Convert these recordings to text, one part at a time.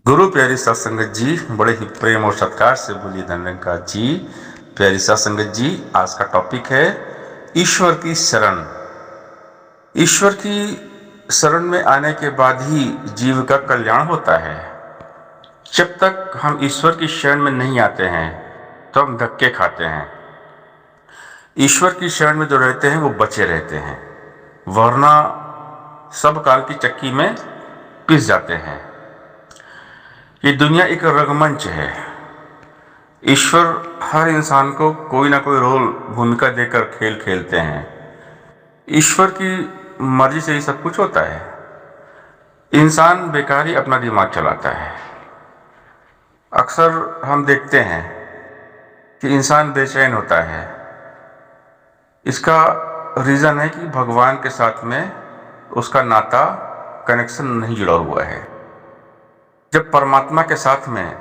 गुरु प्यारी सत्संगत जी, बड़े ही प्रेम और सत्कार से बोलिए धन्यवाद जी। प्यारी सत्संगत जी, आज का टॉपिक है ईश्वर की शरण। ईश्वर की शरण में आने के बाद ही जीव का कल्याण होता है। जब तक हम ईश्वर की शरण में नहीं आते हैं तो हम धक्के खाते हैं। ईश्वर की शरण में जो रहते हैं वो बचे रहते हैं, वरना सब काल की चक्की में पिस जाते हैं। ये दुनिया एक रंगमंच है। ईश्वर हर इंसान को कोई ना कोई रोल भूमिका देकर खेल खेलते हैं। ईश्वर की मर्जी से ही सब कुछ होता है। इंसान बेकार ही अपना दिमाग चलाता है। अक्सर हम देखते हैं कि इंसान बेचैन होता है। इसका रीज़न है कि भगवान के साथ में उसका नाता, कनेक्शन नहीं जुड़ा हुआ है। जब परमात्मा के साथ में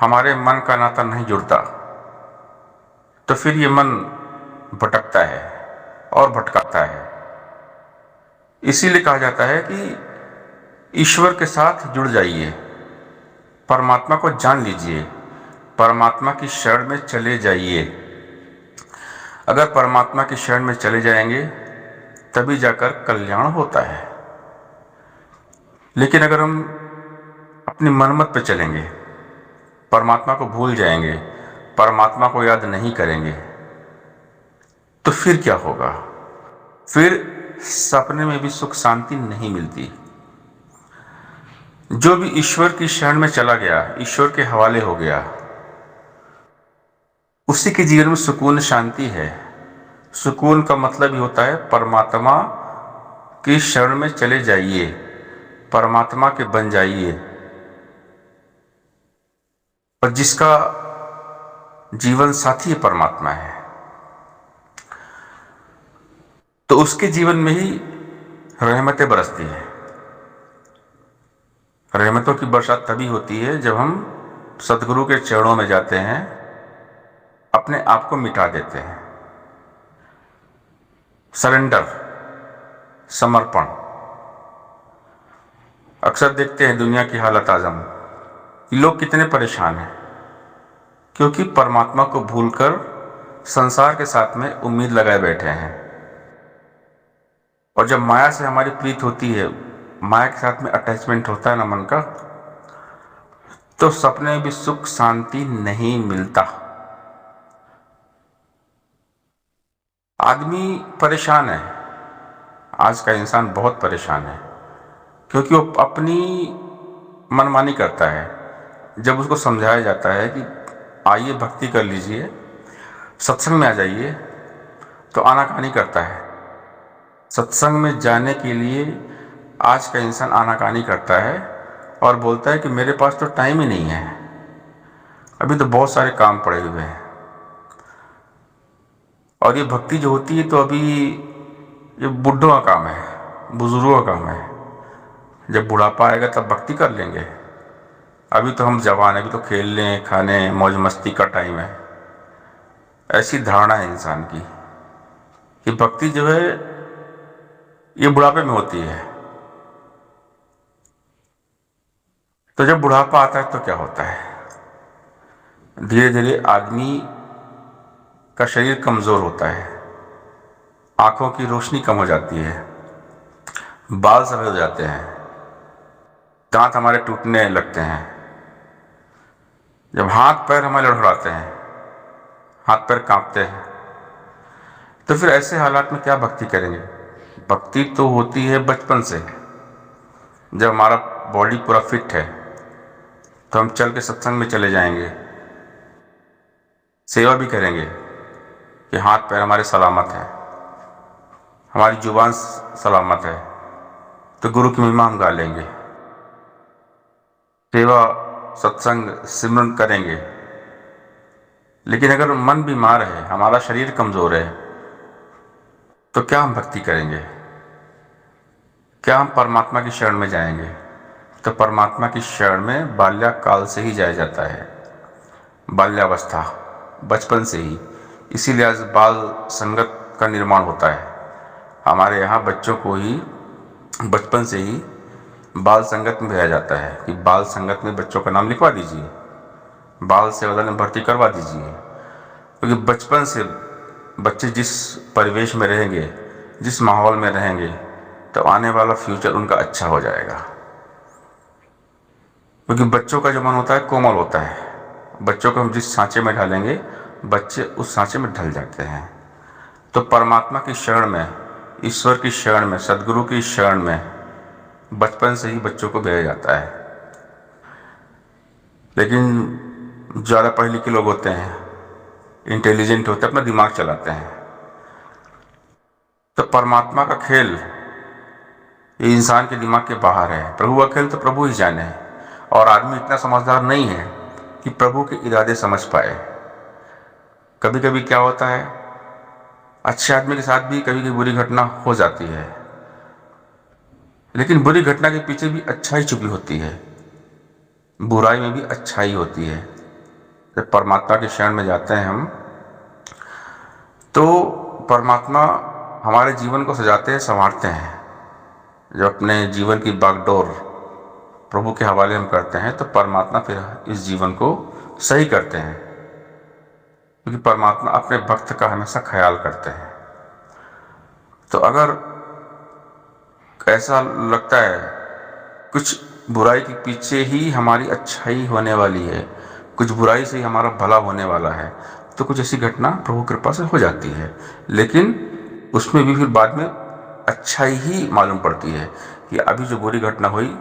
हमारे मन का नाता नहीं जुड़ता तो फिर ये मन भटकता है और भटकाता है। इसीलिए कहा जाता है कि ईश्वर के साथ जुड़ जाइए, परमात्मा को जान लीजिए, परमात्मा की शरण में चले जाइए। अगर परमात्मा की शरण में चले जाएंगे तभी जाकर कल्याण होता है। लेकिन अगर हम अपनी मनमत पे चलेंगे, परमात्मा को भूल जाएंगे, परमात्मा को याद नहीं करेंगे, तो फिर क्या होगा? फिर सपने में भी सुख शांति नहीं मिलती। जो भी ईश्वर की शरण में चला गया, ईश्वर के हवाले हो गया, उसी के जीवन में सुकून शांति है। सुकून का मतलब ही होता है परमात्मा की शरण में चले जाइए, परमात्मा के बन जाइए। और जिसका जीवन साथी परमात्मा है तो उसके जीवन में ही रहमतें बरसती हैं। रहमतों की बरसात तभी होती है जब हम सदगुरु के चरणों में जाते हैं, अपने आप को मिटा देते हैं। सरेंडर, समर्पण। अक्सर देखते हैं दुनिया की हालत आजम, लोग कितने परेशान हैं क्योंकि परमात्मा को भूलकर संसार के साथ में उम्मीद लगाए बैठे हैं। और जब माया से हमारी प्रीत होती है, माया के साथ में अटैचमेंट होता है ना मन का, तो सपने में भी सुख शांति नहीं मिलता। आदमी परेशान है, आज का इंसान बहुत परेशान है क्योंकि वो अपनी मनमानी करता है। जब उसको समझाया जाता है कि आइए भक्ति कर लीजिए, सत्संग में आ जाइए, तो आनाकानी करता है। सत्संग में जाने के लिए आज का इंसान आनाकानी करता है और बोलता है कि मेरे पास तो टाइम ही नहीं है, अभी तो बहुत सारे काम पड़े हुए हैं। और ये भक्ति जो होती है तो अभी ये बुढ़ों का काम है, बुजुर्गों का काम है। जब बुढ़ापा आएगा तब भक्ति कर लेंगे, अभी तो हम जवान हैं, अभी तो खेलने खाने मौज मस्ती का टाइम है। ऐसी धारणा है इंसान की कि भक्ति जो है ये बुढ़ापे में होती है। तो जब बुढ़ापा आता है तो क्या होता है? धीरे धीरे आदमी का शरीर कमजोर होता है, आंखों की रोशनी कम हो जाती है, बाल सफेद हो जाते हैं, दांत हमारे टूटने लगते हैं। जब हाथ पैर हमारे लड़खड़ाते हैं, हाथ पैर कांपते हैं, तो फिर ऐसे हालात में क्या भक्ति करेंगे? भक्ति तो होती है बचपन से। जब हमारा बॉडी पूरा फिट है तो हम चल के सत्संग में चले जाएंगे, सेवा भी करेंगे कि हाथ पैर हमारे सलामत है, हमारी जुबान सलामत है, तो गुरु की महिमा हम गा लेंगे, सेवा सत्संग सिमरन करेंगे। लेकिन अगर मन बीमार है, हमारा शरीर कमजोर है, तो क्या हम भक्ति करेंगे? क्या हम परमात्मा की शरण में जाएंगे? तो परमात्मा की शरण में बाल्यकाल से ही जाया जाता है, बाल्यावस्था, बचपन से ही। इसीलिए आज बाल संगत का निर्माण होता है। हमारे यहाँ बच्चों को ही बचपन से ही बाल संगत में भेजा जाता है कि बाल संगत में बच्चों का नाम लिखवा दीजिए, बाल सेवादल में भर्ती करवा दीजिए, क्योंकि बचपन से बच्चे जिस परिवेश में रहेंगे, जिस माहौल में रहेंगे, तो आने वाला फ्यूचर उनका अच्छा हो जाएगा। क्योंकि बच्चों का जो मन होता है कोमल होता है, बच्चों को हम जिस सांचे में ढालेंगे बच्चे उस सांचे में ढल जाते हैं। तो परमात्मा की शरण में, ईश्वर की शरण में, सदगुरु की शरण में बचपन से ही बच्चों को भेजा जाता है। लेकिन ज़्यादा पढ़े लिखे लोग होते हैं, इंटेलिजेंट होते हैं, अपना दिमाग चलाते हैं। तो परमात्मा का खेल ये इंसान के दिमाग के बाहर है। प्रभु का खेल तो प्रभु ही जाने है, और आदमी इतना समझदार नहीं है कि प्रभु के इरादे समझ पाए। कभी कभी क्या होता है, अच्छे आदमी के साथ भी कभी कभी बुरी घटना हो जाती है, लेकिन बुरी घटना के पीछे भी अच्छाई छुपी होती है, बुराई में भी अच्छाई होती है। जब परमात्मा की शरण में जाते हैं हम, तो परमात्मा हमारे जीवन को सजाते हैं, संवारते हैं। जब अपने जीवन की बागडोर प्रभु के हवाले हम करते हैं, तो परमात्मा फिर इस जीवन को सही करते हैं, क्योंकि परमात्मा अपने भक्त का हमेशा ख्याल करते हैं। तो अगर ऐसा लगता है कुछ बुराई के पीछे ही हमारी अच्छाई होने वाली है, कुछ बुराई से ही हमारा भला होने वाला है, तो कुछ ऐसी घटना प्रभु कृपा से हो जाती है, लेकिन उसमें भी फिर बाद में अच्छाई ही मालूम पड़ती है कि अभी जो बुरी घटना हुई,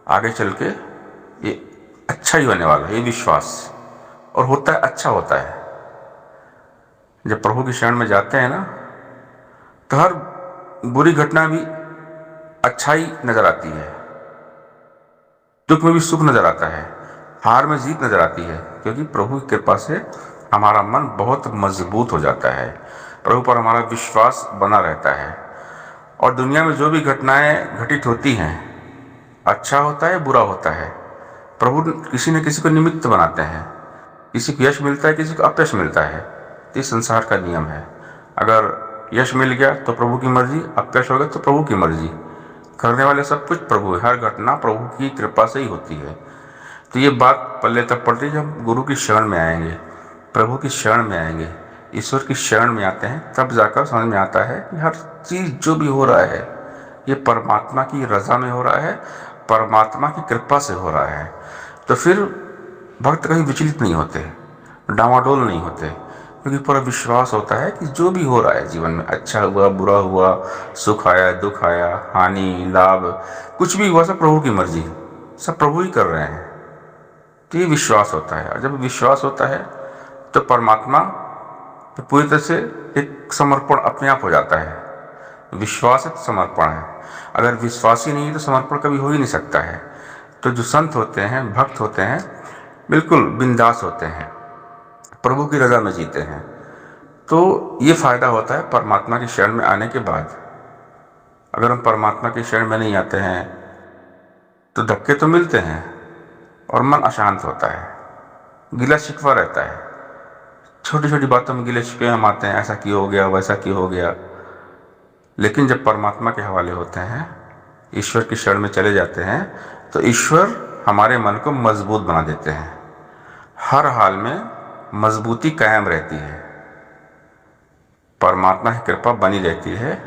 आगे चल के ये अच्छा ही होने वाला है, ये विश्वास। और होता है, अच्छा होता है। जब प्रभु की शरण में जाते हैं ना, तो हर बुरी घटना भी अच्छाई नजर आती है, दुख में भी सुख नजर आता है, हार में जीत नजर आती है, क्योंकि प्रभु की कृपा से हमारा मन बहुत मजबूत हो जाता है, प्रभु पर हमारा विश्वास बना रहता है। और दुनिया में जो भी घटनाएं घटित होती हैं, अच्छा होता है बुरा होता है, प्रभु किसी न किसी को निमित्त बनाते हैं। किसी को यश मिलता है, किसी को अपयश मिलता है, इस संसार का नियम है। अगर यश मिल गया तो प्रभु की मर्जी, अपयश हो गया तो प्रभु की मर्जी। करने वाले सब कुछ प्रभु है, हर घटना प्रभु की कृपा से ही होती है। तो ये बात पल्ले तब पड़ती है जब गुरु की शरण में आएंगे, प्रभु की शरण में आएंगे, ईश्वर की शरण में आते हैं, तब जाकर समझ में आता है कि हर चीज़ जो भी हो रहा है ये परमात्मा की रजा में हो रहा है, परमात्मा की कृपा से हो रहा है। तो फिर भक्त कहीं विचलित नहीं होते, डामाडोल नहीं होते, क्योंकि पूरा विश्वास होता है कि जो भी हो रहा है जीवन में, अच्छा हुआ बुरा हुआ, सुख आया दुख आया, हानि लाभ, कुछ भी हुआ, सब प्रभु की मर्जी, सब प्रभु ही कर रहे हैं। तो ये विश्वास होता है, और जब विश्वास होता है तो परमात्मा तो पूरी तरह से एक समर्पण अपने आप हो जाता है। विश्वास है तो समर्पण है, अगर विश्वास ही नहीं है तो समर्पण कभी हो ही नहीं सकता है। तो जो संत होते हैं, भक्त होते हैं, बिल्कुल बिंदास होते हैं, प्रभु की रजा में जीते हैं। तो ये फायदा होता है परमात्मा की शरण में आने के बाद। अगर हम परमात्मा की शरण में नहीं आते हैं तो धक्के तो मिलते हैं और मन अशांत होता है, गिला शिकवा रहता है, छोटी छोटी बातों में गिले शिकवे हम आते हैं, ऐसा क्यों हो गया, वैसा क्यों हो गया। लेकिन जब परमात्मा के हवाले होते हैं, ईश्वर की शरण में चले जाते हैं, तो ईश्वर हमारे मन को मजबूत बना देते हैं, हर हाल में मजबूती कायम रहती है, परमात्मा की कृपा बनी रहती है।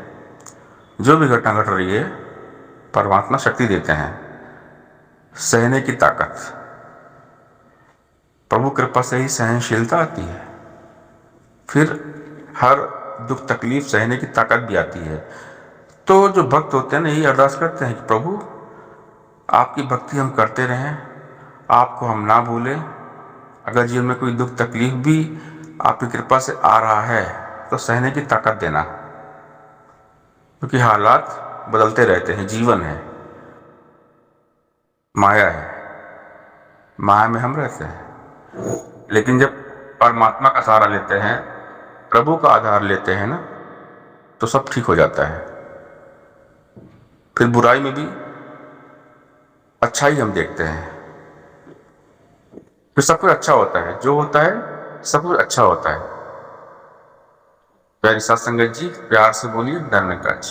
जो भी घटना घट रही है, परमात्मा शक्ति देते हैं, सहने की ताकत, प्रभु कृपा से ही सहनशीलता आती है, फिर हर दुख तकलीफ सहने की ताकत भी आती है। तो जो भक्त होते हैं ना, यही अरदास करते हैं कि प्रभु आपकी भक्ति हम करते रहें, आपको हम ना भूलें। अगर जीवन में कोई दुख तकलीफ भी आपकी कृपा से आ रहा है तो सहने की ताकत देना, क्योंकि हालात बदलते रहते हैं, जीवन है, माया है, माया में हम रहते हैं। लेकिन जब परमात्मा का सहारा लेते हैं, प्रभु का आधार लेते हैं ना, तो सब ठीक हो जाता है। फिर बुराई में भी अच्छाई हम देखते हैं, फिर सब कुछ अच्छा होता है, जो होता है सब कुछ अच्छा होता है। प्यारी साथ संगत जी, प्यार से बोलिए धन्यवाद।